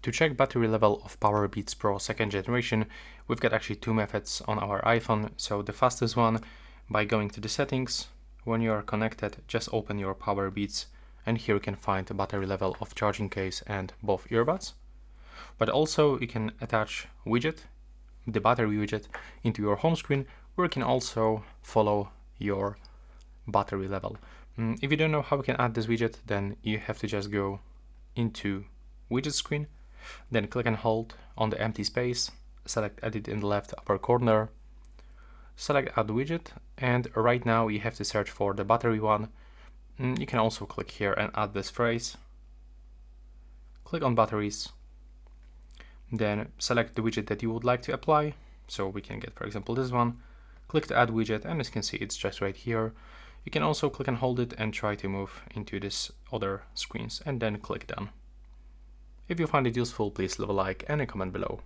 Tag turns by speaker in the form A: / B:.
A: To check battery level of Powerbeats Pro 2nd generation, we've got actually two methods on our iPhone. So the fastest one, by going to the settings. When you are connected, just open your Powerbeats, and here you can find the battery level of charging case and both earbuds. But also you can attach widget, the battery widget, into your home screen, where you can also follow your battery level. If you don't know how you can add this widget, then you have to just go into widget screen, then click and hold on the empty space, select edit in the left upper corner, select add widget, and right now you have to search for the battery one. You can also click here and add this phrase. Click on batteries, then select the widget that you would like to apply. So we can get, for example, this one. Click to add widget, and as you can see, it's just right here. You can also click and hold it and try to move into this other screens, and then click done. If you find it useful, please leave a like and a comment below.